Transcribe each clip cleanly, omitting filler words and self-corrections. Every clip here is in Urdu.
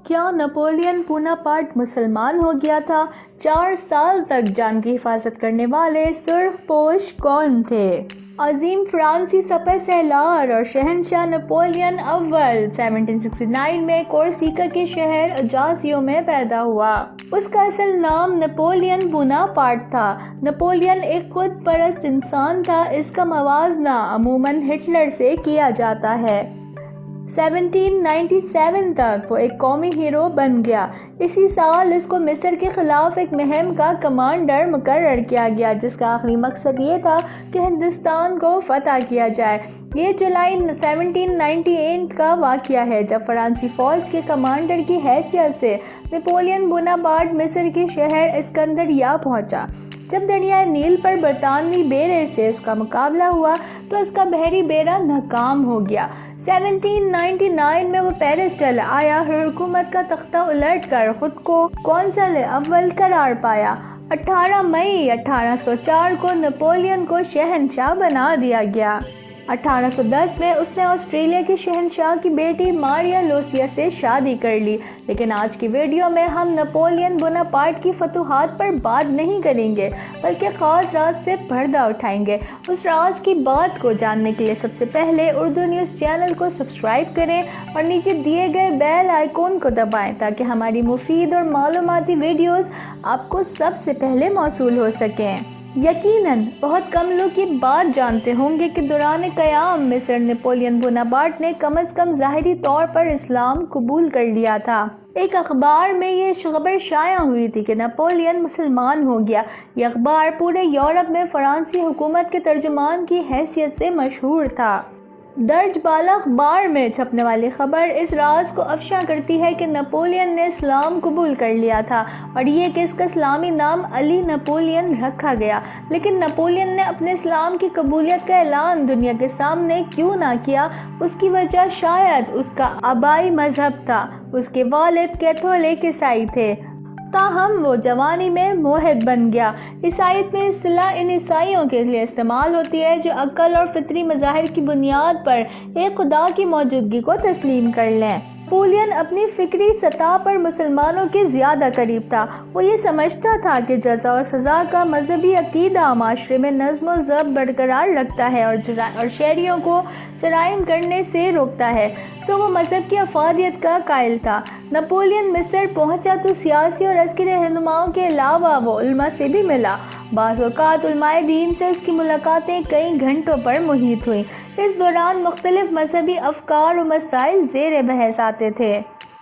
کیا نپولین بوناپارٹ مسلمان ہو گیا تھا؟ 4 سال تک جان کی حفاظت کرنے والے سرخ پوش کون تھے؟ عظیم فرانسی سپہ سالار اور شہنشاہ نپولین اول 1769 میں کورسیکا کے شہر اجاسیو میں پیدا ہوا۔ اس کا اصل نام نپولین بوناپارٹ تھا۔ نپولین ایک خود پرست انسان تھا۔ اس کا موازنہ عموماً ہٹلر سے کیا جاتا ہے۔ 1797 تک وہ ایک قومی ہیرو بن گیا۔ اسی سال اس کو مصر کے خلاف ایک مہم کا کمانڈر مقرر کیا گیا جس کا آخری مقصد یہ تھا کہ ہندوستان کو فتح کیا جائے۔ یہ جولائی 1798 کا واقعہ ہے جب فرانسی فوج کے کمانڈر کی حیثیت سے نپولین بوناپارٹ مصر کے شہر اسکندریہ پہنچا۔ جب دریائے نیل پر برطانوی بیڑے سے اس کا مقابلہ ہوا تو اس کا بحری بیڑا ناکام ہو گیا۔ 1799 میں وہ پیرس چلا آیا اور حکومت کا تختہ الٹ کر خود کو قونصل اول قرار پایا۔ 18 مئی 1804 کو نپولین کو شہنشاہ بنا دیا گیا۔ 1810 میں اس نے آسٹریلیا کے شہنشاہ کی بیٹی ماریا لوسیا سے شادی کر لی۔ لیکن آج کی ویڈیو میں ہم نپولین بوناپارٹ کی فتوحات پر بات نہیں کریں گے بلکہ خاص راز سے پردہ اٹھائیں گے۔ اس راز کی بات کو جاننے کے لیے سب سے پہلے اردو نیوز چینل کو سبسکرائب کریں اور نیچے دیے گئے بیل آئیکن کو دبائیں تاکہ ہماری مفید اور معلوماتی ویڈیوز آپ کو سب سے پہلے موصول ہو سکیں۔ یقیناً بہت کم لوگ یہ بات جانتے ہوں گے کہ دوران قیام مصر نپولین بوناپارٹ نے کم از کم ظاہری طور پر اسلام قبول کر لیا تھا۔ ایک اخبار میں یہ خبر شائع ہوئی تھی کہ نپولین مسلمان ہو گیا۔ یہ اخبار پورے یورپ میں فرانسی حکومت کے ترجمان کی حیثیت سے مشہور تھا۔ درج بالا اخبار میں چھپنے والی خبر اس راز کو افشا کرتی ہے کہ نپولین نے اسلام قبول کر لیا تھا اور یہ کہ اس کا اسلامی نام علی نپولین رکھا گیا۔ لیکن نپولین نے اپنے اسلام کی قبولیت کا اعلان دنیا کے سامنے کیوں نہ کیا؟ اس کی وجہ شاید اس کا آبائی مذہب تھا۔ اس کے والد کیتھولک عیسائی تھے، تاہم وہ جوانی میں ملحد بن گیا۔ عیسائیت میں اصطلاح ان عیسائیوں کے لیے استعمال ہوتی ہے جو عقل اور فطری مظاہر کی بنیاد پر ایک خدا کی موجودگی کو تسلیم کر لیں۔ نپولین اپنی فکری سطح پر مسلمانوں کے زیادہ قریب تھا۔ وہ یہ سمجھتا تھا کہ جزا اور سزا کا مذہبی عقیدہ معاشرے میں نظم و ضبط برقرار رکھتا ہے اور شہریوں کو جرائم کرنے سے روکتا ہے، سو وہ مذہب کی افادیت کا قائل تھا۔ نپولین مصر پہنچا تو سیاسی اور عسکری رہنماؤں کے علاوہ وہ علماء سے بھی ملا۔ بعض اوقات علماء دین سے اس کی ملاقاتیں کئی گھنٹوں پر محیط ہوئیں۔ اس دوران مختلف مذہبی افکار و مسائل زیر بحث آتے تھے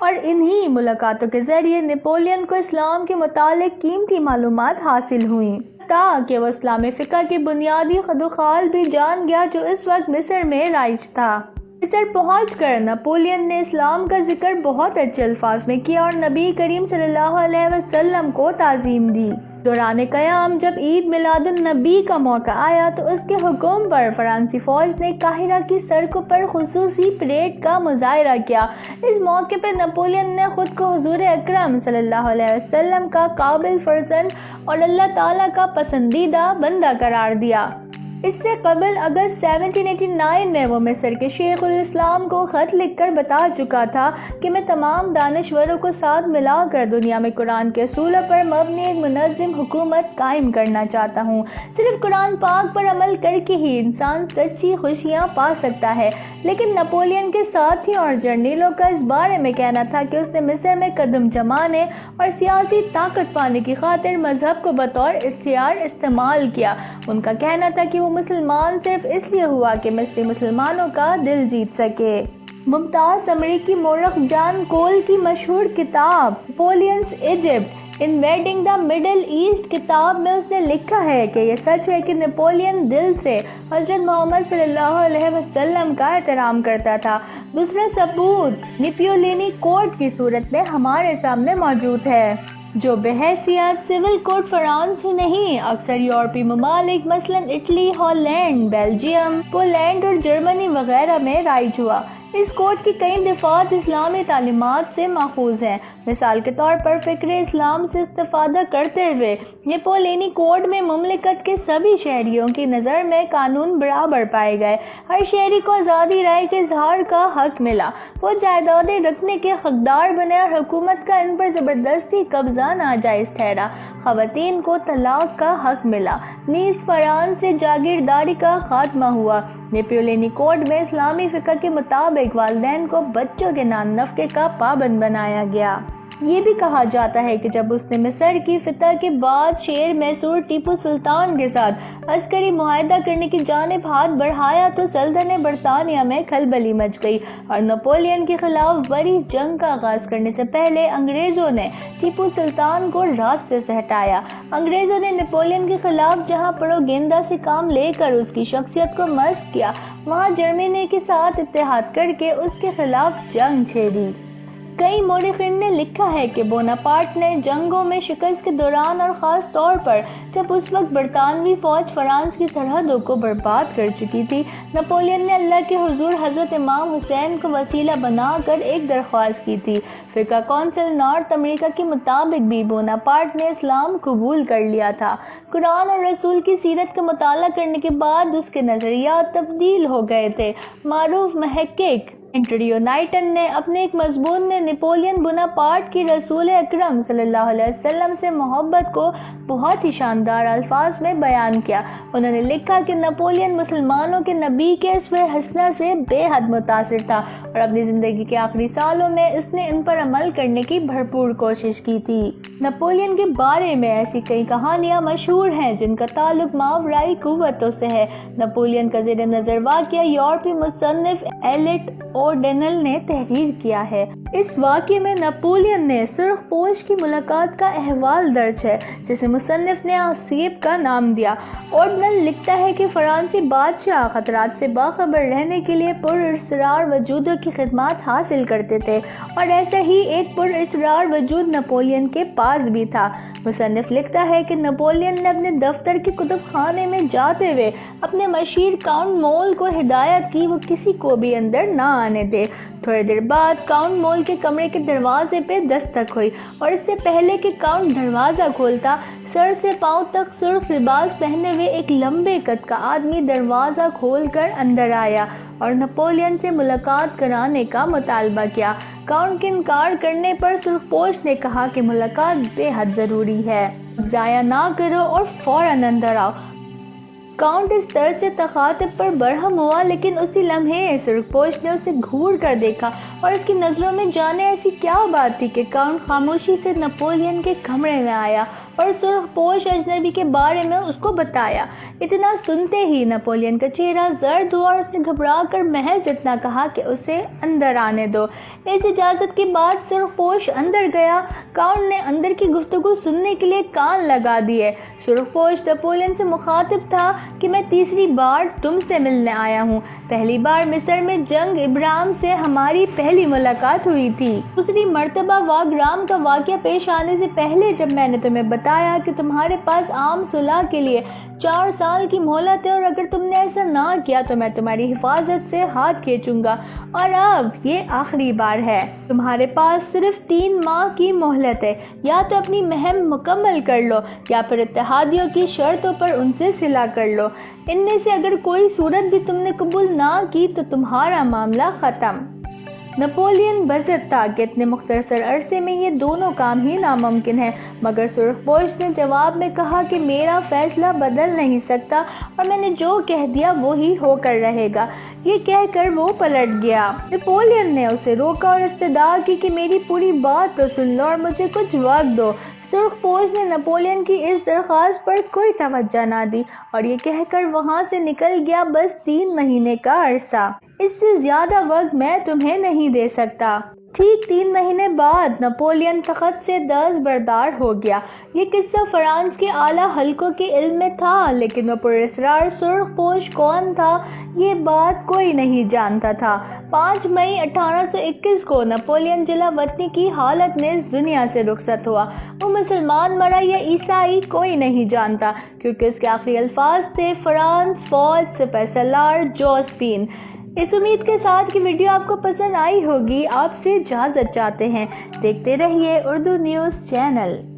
اور انہی ملاقاتوں کے ذریعے نپولین کو اسلام کے متعلق قیمتی معلومات حاصل ہوئیں، تاکہ وہ اسلامی فقہ کے بنیادی خدوخال بھی جان گیا جو اس وقت مصر میں رائج تھا۔ مصر پہنچ کر نپولین نے اسلام کا ذکر بہت اچھے الفاظ میں کیا اور نبی کریم صلی اللہ علیہ وسلم کو تعظیم دی۔ دوران قیام جب عید میلاد النبی کا موقع آیا تو اس کے حکم پر فرانسی فوج نے قاہرہ کی سڑکوں پر خصوصی پریڈ کا مظاہرہ کیا۔ اس موقع پر نپولین نے خود کو حضور اکرم صلی اللہ علیہ وسلم کا قابل فرزند اور اللہ تعالیٰ کا پسندیدہ بندہ قرار دیا۔ اس سے قبل اگست 1789 میں وہ مصر کے شیخ الاسلام کو خط لکھ کر بتا چکا تھا کہ میں تمام دانشوروں کو ساتھ ملا کر دنیا میں قرآن کے اصولوں پر مبنی ایک منظم حکومت قائم کرنا چاہتا ہوں۔ صرف قرآن پاک پر عمل کر کے ہی انسان سچی خوشیاں پا سکتا ہے۔ لیکن نپولین کے ساتھیوں اور جرنیلوں کا اس بارے میں کہنا تھا کہ اس نے مصر میں قدم جمانے اور سیاسی طاقت پانے کی خاطر مذہب کو بطور ہتھیار استعمال کیا۔ ان کا کہنا تھا کہ وہ مسلمان صرف اس لیے ہوا کہ مصری مسلمانوں کا دل جیت سکے۔ ممتاز امریکی مورخ جان کول کی مشہور کتاب Napoleon's Egypt invading the middle east کتاب میں اس نے لکھا ہے کہ یہ سچ ہے کہ نپولین دل سے حضرت محمد صلی اللہ علیہ وسلم کا احترام کرتا تھا۔ دوسرا ثبوت نپولینی کوڈ کی صورت میں ہمارے سامنے موجود ہے، جو بحیثیت سول کوڈ فرانس ہی نہیں اکثر یورپی ممالک مثلاً اٹلی، ہالینڈ، بیلجیم، پولینڈ اور جرمنی وغیرہ میں رائج ہوا۔ اس کوڈ کی کئی دفعات اسلامی تعلیمات سے ماخوذ ہیں۔ مثال کے طور پر فکر اسلام سے استفادہ کرتے ہوئے نپولینی کوڈ میں مملکت کے سبھی شہریوں کی نظر میں قانون برابر پائے گئے۔ ہر شہری کو آزادی رائے کے اظہار کا حق ملا، وہ جائیدادیں رکھنے کے حقدار بنے اور حکومت کا ان پر زبردستی قبضہ ناجائز ٹھہرا۔ خواتین کو طلاق کا حق ملا، نیز فرانس سے جاگیرداری کا خاتمہ ہوا۔ نپولینی کوڈ میں اسلامی فقہ کے مطابق والدین کو بچوں کے نان نفقے کا پابند بنایا گیا۔ یہ بھی کہا جاتا ہے کہ جب اس نے مصر کی فتح کے بعد شیر میسور ٹیپو سلطان کے ساتھ عسکری معاہدہ کرنے کی جانب ہاتھ بڑھایا تو سلطنت برطانیہ میں کھلبلی مچ گئی اور نپولین کے خلاف بڑی جنگ کا آغاز کرنے سے پہلے انگریزوں نے ٹیپو سلطان کو راستے سے ہٹایا۔ انگریزوں نے نپولین کے خلاف جہاں پروگینڈا سے کام لے کر اس کی شخصیت کو مسخ کیا، وہاں جرمنی کے ساتھ اتحاد کر کے اس کے خلاف جنگ چھیڑی۔ کئی مورخین نے لکھا ہے کہ بوناپارٹ نے جنگوں میں شکست کے دوران اور خاص طور پر جب اس وقت برطانوی فوج فرانس کی سرحدوں کو برباد کر چکی تھی، نپولین نے اللہ کے حضور حضرت امام حسین کو وسیلہ بنا کر ایک درخواست کی تھی۔ فقہ کونسل نارتھ امریکہ کے مطابق بھی بوناپارٹ نے اسلام قبول کر لیا تھا۔ قرآن اور رسول کی سیرت کا مطالعہ کرنے کے بعد اس کے نظریات تبدیل ہو گئے تھے۔ معروف محقق اینڈریو نائٹن نے اپنے ایک مضمون میں نپولین بوناپارٹ کی رسول اکرم صلی اللہ علیہ وسلم سے محبت کو بہت ہی شاندار الفاظ میں بیان کیا۔ انہوں نے لکھا کہ نپولین مسلمانوں کے نبی کے اسوہ حسنہ سے بے حد متاثر تھا اور اپنی زندگی کے آخری سالوں میں اس نے ان پر عمل کرنے کی بھرپور کوشش کی تھی۔ نپولین کے بارے میں ایسی کئی کہانیاں مشہور ہیں جن کا تعلق ماورائی قوتوں سے ہے۔ نپولین کا زیر نظر واقعہ یورپی مصنف ایلیٹ اوڈینل نے تحریر کیا ہے۔ اس واقعے میں نپولین نے سرخ پوش کی ملاقات کا احوال درج ہے جسے مصنف نے آسیب کا نام دیا۔ اوڈینل لکھتا ہے کہ فرانسیسی بادشاہ خطرات سے باخبر رہنے کے لیے پراسرار وجودوں کی خدمات حاصل کرتے تھے اور ایسا ہی ایک پراسرار وجود نپولین کے پاس بھی تھا۔ مصنف لکھتا ہے کہ نپولین نے اپنے دفتر کے کتب خانے میں جاتے ہوئے اپنے مشیر کاؤنٹ مول کو ہدایت کی وہ کسی کو بھی اندر نہ آنے دے۔ تھوڑی دیر بعد کاؤنٹ مول کے کمرے کے دروازے پہ دستک ہوئی اور اس سے پہلے کہ کاؤنٹ دروازہ کھولتا، سر سے پاؤں تک سرخ لباس پہنے ہوئے ایک لمبے قد کا آدمی دروازہ کھول کر اندر آیا اور نپولین سے ملاقات کرانے کا مطالبہ کیا۔ کاؤنٹ کے انکار کرنے پر سرخ پوش نے کہا کہ ملاقات بے حد ضروری ہے، ضائع نہ کرو اور فوراً اندر آؤ۔ کاؤنٹ اس طرح سے تخاطب پر برہم ہوا، لیکن اسی لمحے سرخ پوش نے اسے گھور کر دیکھا اور اس کی نظروں میں جانے ایسی کیا بات تھی کہ کاؤنٹ خاموشی سے نپولین کے کمرے میں آیا اور سرخ پوش اجنبی کے بارے میں اس کو بتایا۔ اتنا سنتے ہی نپولین کا چہرہ زرد ہوا اور اس نے گھبرا کر محض اتنا کہا کہ اسے اندر آنے دو۔ اس اجازت کے بعد سرخ پوش اندر گیا۔ کاؤنٹ نے اندر کی گفتگو سننے کے لیے کان لگا دیے۔ سرخ پوش نپولین سے مخاطب تھا کہ میں تیسری بار تم سے ملنے آیا ہوں۔ پہلی بار مصر میں جنگ ابراہیم سے ہماری پہلی ملاقات ہوئی تھی۔ دوسری مرتبہ واگرام کا واقعہ پیش آنے سے پہلے جب میں نے تمہیں بتایا کہ تمہارے پاس عام صلح کے لیے 4 سال کی مہلت ہے اور اگر تم نے ایسا نہ کیا تو میں تمہاری حفاظت سے ہاتھ کھینچوں گا، اور اب یہ آخری بار ہے۔ تمہارے پاس صرف 3 ماہ کی مہلت ہے، یا تو اپنی مہم مکمل کر لو یا پھر اتحادیوں کی شرطوں پر ان سے صلح کر لو۔ ان میں سے اگر کوئی صورت بھی تم نے قبول نہ کی تو تمہارا معاملہ ختم۔ نپولین بزد تھا کہ اتنے مختصر عرصے میں یہ دونوں کام ہی ناممکن ہے، مگر سرخ پوش نے جواب میں کہا کہ میرا فیصلہ بدل نہیں سکتا اور میں نے جو کہہ دیا وہی ہو کر رہے گا۔ یہ کہہ کر وہ پلٹ گیا۔ نپولین نے اسے روکا اور استدعا کی کہ میری پوری بات تو سن لو اور مجھے کچھ وقت دو۔ سرخ پوش نے نپولین کی اس درخواست پر کوئی توجہ نہ دی اور یہ کہہ کر وہاں سے نکل گیا، بس 3 مہینے کا عرصہ، اس سے زیادہ وقت میں تمہیں نہیں دے سکتا۔ ٹھیک 3 مہینے بعد نپولین تخت سے دستبردار ہو گیا۔ یہ قصہ فرانس کے اعلیٰ حلقوں کے علم میں تھا، لیکن وہ پراسرار سرخ پوش کون تھا یہ بات کوئی نہیں جانتا تھا۔ 5 مئی 1821 کو نپولین جلا وطنی کی حالت میں اس دنیا سے رخصت ہوا۔ وہ مسلمان مرا یا عیسائی کوئی نہیں جانتا، کیونکہ اس کے آخری الفاظ تھے، فرانس فوج سپہ سالار جوزفین۔ اس امید کے ساتھ کہ ویڈیو آپ کو پسند آئی ہوگی، آپ سے اجازت چاہتے ہیں۔ دیکھتے رہیے اردو نیوز چینل۔